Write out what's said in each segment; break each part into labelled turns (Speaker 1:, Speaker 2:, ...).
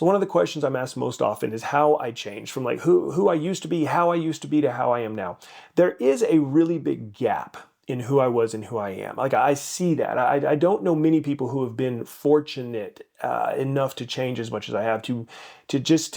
Speaker 1: So one of the questions I'm asked most often is how I changed from like who I used to be, how I used to be to how I am now. There is a really big gap in who I was and who I am. Like I see that. I don't know many people who have been fortunate enough to change as much as I have to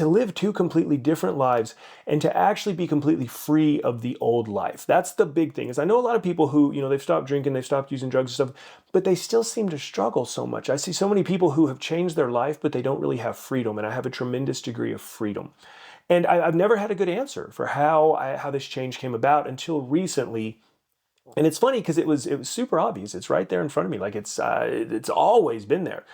Speaker 1: live two completely different lives and to actually be completely free of the old life. That's the big thing. Is I know a lot of people who, they've stopped drinking, they've stopped using drugs and stuff, but they still seem to struggle so much. I see so many people who have changed their life, but they don't really have freedom, and I have a tremendous degree of freedom. And I've never had a good answer for how this change came about until recently. And it's funny because it was super obvious. It's right there in front of me. Like it's always been there.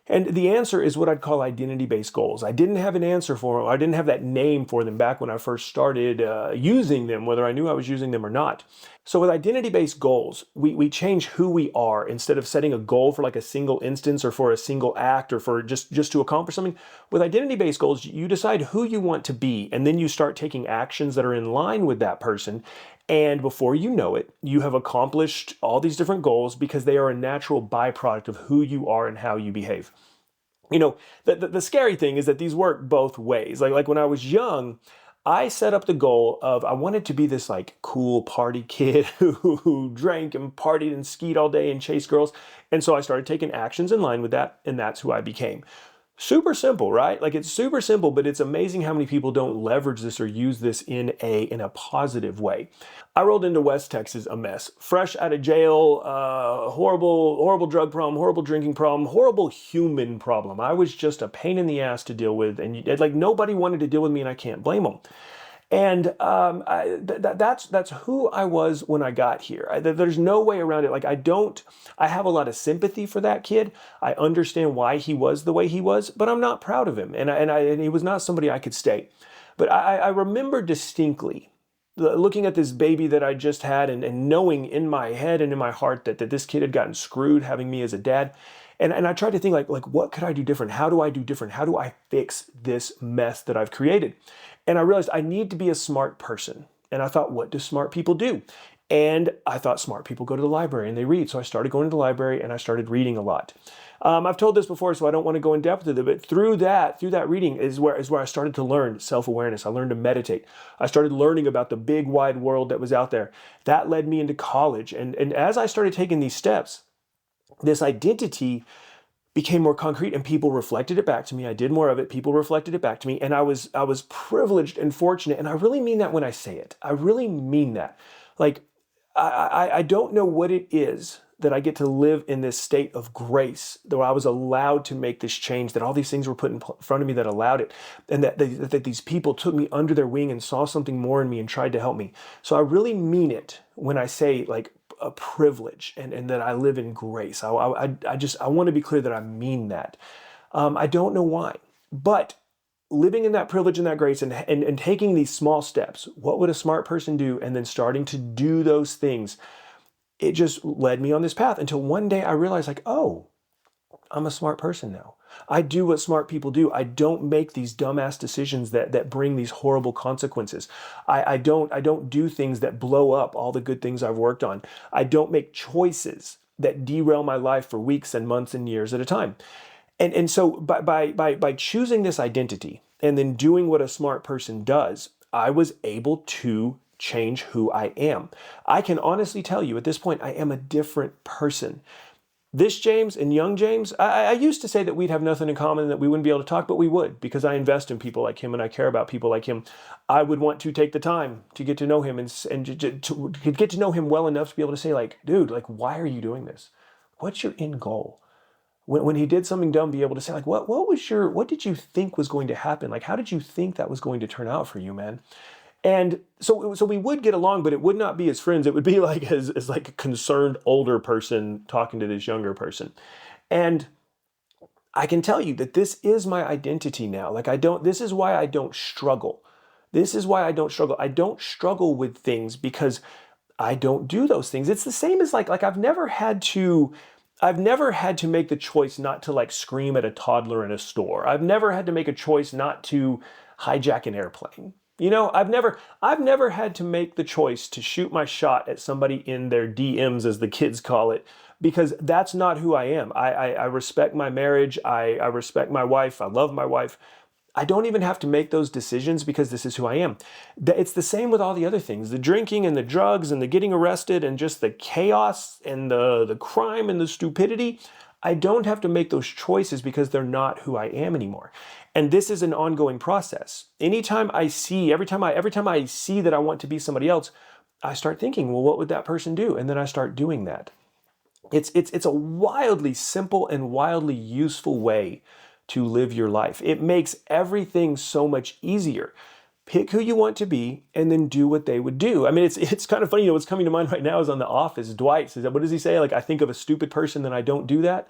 Speaker 1: And the answer is what I'd call identity-based goals. I didn't have an answer for them. I didn't have that name for them back when I first started using them, whether I knew I was using them or not. So with identity-based goals, we change who we are instead of setting a goal for like a single instance or for a single act or for just to accomplish something. With identity-based goals, you decide who you want to be, and then you start taking actions that are in line with that person. And before you know it, you have accomplished all these different goals because they are a natural byproduct of who you are and how you behave. The scary thing is that these work both ways. Like when I was young, I set up the goal of I wanted to be this like cool party kid who drank and partied and skied all day and chased girls. And so I started taking actions in line with that, and that's who I became. Super simple, right? Like it's super simple, but it's amazing how many people don't leverage this or use this in a positive way. I rolled into West Texas a mess, fresh out of jail, horrible drug problem, horrible drinking problem, horrible human problem. I was just a pain in the ass to deal with, and like nobody wanted to deal with me, and I can't blame them. And that's who I was when I got here. There's no way around it. Like I have a lot of sympathy for that kid. I understand why he was the way he was, but I'm not proud of him. And he was not somebody I could stay. But I remember distinctly looking at this baby that I just had and knowing in my head and in my heart that this kid had gotten screwed having me as a dad. And I tried to think like what could I do different? How do I do different? How do I fix this mess that I've created? And I realized I need to be a smart person. And I thought, what do smart people do? And I thought smart people go to the library and they read. So I started going to the library and I started reading a lot. I've told this before, so I don't want to go in depth with it, but through that reading is where I started to learn self-awareness. I learned to meditate. I started learning about the big wide world that was out there. That led me into college. And as I started taking these steps, this identity became more concrete and people reflected it back to me. I did more of it. People reflected it back to me. And I was privileged and fortunate. And I really mean that when I say it. I really mean that. Like, I don't know what it is that I get to live in this state of grace, though I was allowed to make this change, that all these things were put in front of me that allowed it, and that these people took me under their wing and saw something more in me and tried to help me. So I really mean it when I say like a privilege and that I live in grace. I want to be clear that I mean that. I don't know why, but living in that privilege and that grace and taking these small steps, what would a smart person do? And then starting to do those things, it just led me on this path until one day I realized like, oh, I'm a smart person now. I do what smart people do. I don't make these dumbass decisions that bring these horrible consequences. I don't do things that blow up all the good things I've worked on. I don't make choices that derail my life for weeks and months and years at a time. And so by choosing this identity and then doing what a smart person does, I was able to change who I am. I can honestly tell you at this point, I am a different person. This James and young James, I used to say that we'd have nothing in common and that we wouldn't be able to talk, but we would, because I invest in people like him and I care about people like him. I would want to take the time to get to know him and to get to know him well enough to be able to say like, dude, like, why are you doing this? What's your end goal? When he did something dumb, be able to say like, what did you think was going to happen? Like, how did you think that was going to turn out for you, man? And so we would get along, but it would not be as friends. It would be like as like a concerned older person talking to this younger person. And I can tell you that this is my identity now. Like this is why I don't struggle. This is why I don't struggle. I don't struggle with things because I don't do those things. It's the same as like I've never had to make the choice not to like scream at a toddler in a store. I've never had to make a choice not to hijack an airplane. I've never had to make the choice to shoot my shot at somebody in their DMs, as the kids call it, because that's not who I am. I respect my marriage. I respect my wife. I love my wife. I don't even have to make those decisions because this is who I am. It's the same with all the other things, the drinking and the drugs and the getting arrested and just the chaos and the crime and the stupidity. I don't have to make those choices because they're not who I am anymore. And this is an ongoing process. Every time I see that I want to be somebody else, I start thinking, well, what would that person do? And then I start doing that. It's a wildly simple and wildly useful way to live your life. It makes everything so much easier. Pick who you want to be and then do what they would do. I mean, it's kind of funny, what's coming to mind right now is on The Office. Dwight says, what does he say? Like, I think of a stupid person, then I don't do that.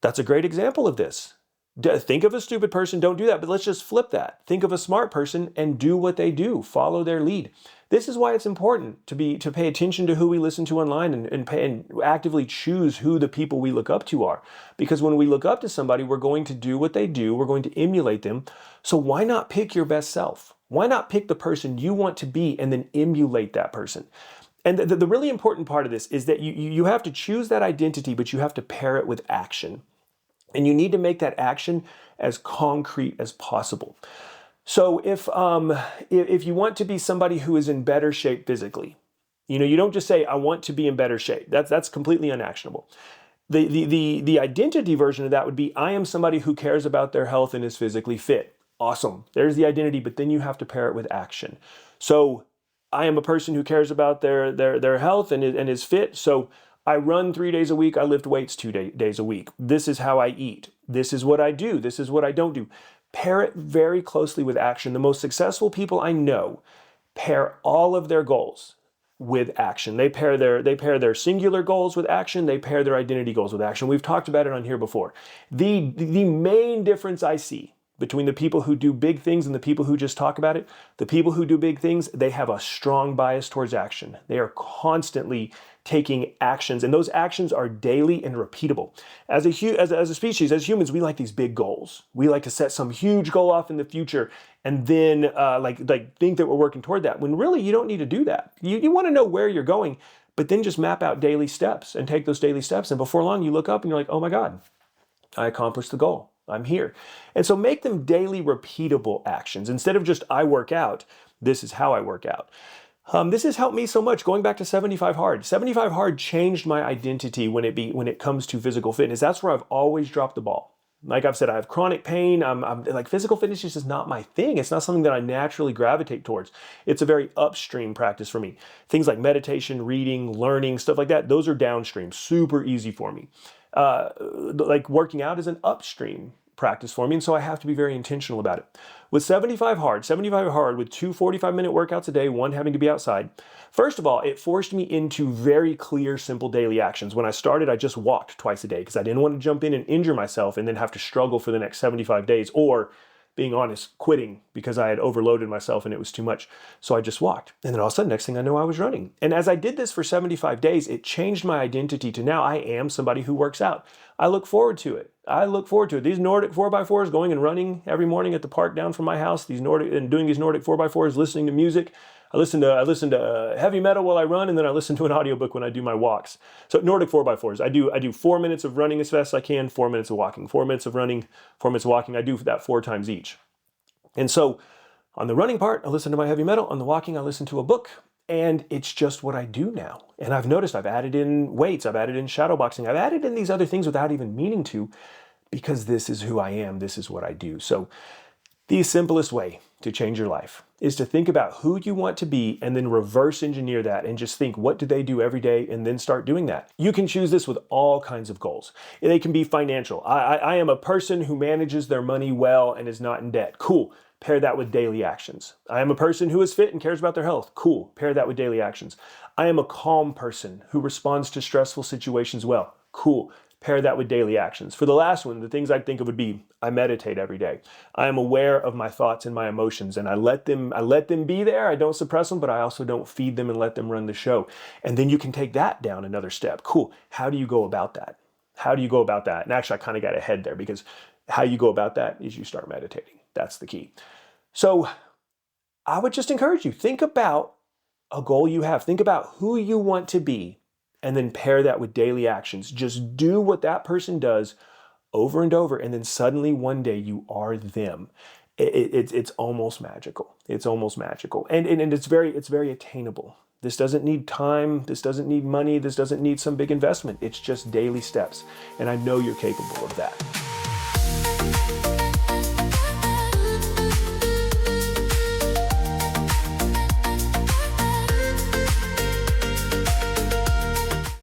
Speaker 1: That's a great example of this. Think of a stupid person, don't do that. But let's just flip that. Think of a smart person and do what they do. Follow their lead. This is why it's important to pay attention to who we listen to online and actively choose who the people we look up to are. Because when we look up to somebody, we're going to do what they do. We're going to emulate them. So why not pick your best self? Why not pick the person you want to be and then emulate that person? And the really important part of this is that you have to choose that identity, but you have to pair it with action. And you need to make that action as concrete as possible. So if you want to be somebody who is in better shape physically, you don't just say, I want to be in better shape. That's completely unactionable. The identity version of that would be, I am somebody who cares about their health and is physically fit. Awesome. There's the identity, but then you have to pair it with action. So I am a person who cares about their health and is fit. So I run 3 days a week. I lift weights 2 days a week. This is how I eat. This is what I do. This is what I don't do. Pair it very closely with action. The most successful people I know pair all of their goals with action. They pair their singular goals with action. They pair their identity goals with action. We've talked about it on here before. The main difference I see between the people who do big things and the people who just talk about it, the people who do big things, they have a strong bias towards action. They are constantly taking actions, and those actions are daily and repeatable. As a species, as humans, we like these big goals. We like to set some huge goal off in the future and then think that we're working toward that, when really you don't need to do that. You want to know where you're going, but then just map out daily steps and take those daily steps, and before long you look up and you're like, oh my God, I accomplished the goal. I'm here. And so make them daily repeatable actions. Instead of just I work out, this is how I work out. This has helped me so much. Going back to 75 Hard. 75 Hard changed my identity when it comes to physical fitness. That's where I've always dropped the ball. Like I've said, I have chronic pain. I'm like, physical fitness just is not my thing. It's not something that I naturally gravitate towards. It's a very upstream practice for me. Things like meditation, reading, learning, stuff like that, those are downstream, super easy for me. Like working out is an upstream practice for me, and so I have to be very intentional about it. With 75 Hard with 2 45-minute workouts a day, one having to be outside, first of all, it forced me into very clear, simple daily actions. When I started, I just walked twice a day because I didn't want to jump in and injure myself and then have to struggle for the next 75 days, or being honest, quitting because I had overloaded myself and it was too much. So I just walked. And then all of a sudden, next thing I know, I was running. And as I did this for 75 days, it changed my identity to now I am somebody who works out. I look forward to it. These Nordic 4x4s, going and running every morning at the park down from my house, doing these Nordic 4x4s, listening to music. I listen to heavy metal while I run, and then I listen to an audiobook when I do my walks. So Nordic 4x4s, I do 4 minutes of running as fast as I can, 4 minutes of walking, 4 minutes of running, 4 minutes of walking. I do that 4 times each. And so on the running part, I listen to my heavy metal. On the walking, I listen to a book. And it's just what I do now. And I've noticed I've added in weights, I've added in shadow boxing, I've added in these other things without even meaning to, because this is who I am, this is what I do. So the simplest way to change your life is to think about who you want to be and then reverse engineer that and just think, what do they do every day, and then start doing that. You can choose this with all kinds of goals. They can be financial. I am a person who manages their money well and is not in debt. Cool. Pair that with daily actions. I am a person who is fit and cares about their health. Cool. Pair that with daily actions. I am a calm person who responds to stressful situations well. Cool. Pair that with daily actions. For the last one, the things I'd think of would be, I meditate every day. I am aware of my thoughts and my emotions, and I let them be there. I don't suppress them, but I also don't feed them and let them run the show. And then you can take that down another step. Cool. How do you go about that? And actually, I kind of got ahead there, because how you go about that is you start meditating. That's the key. So I would just encourage you, think about a goal you have. Think about who you want to be and then pair that with daily actions. Just do what that person does over and over, and then suddenly one day you are them. It's almost magical. It's almost magical. And it's very attainable. This doesn't need time. This doesn't need money. This doesn't need some big investment. It's just daily steps. And I know you're capable of that.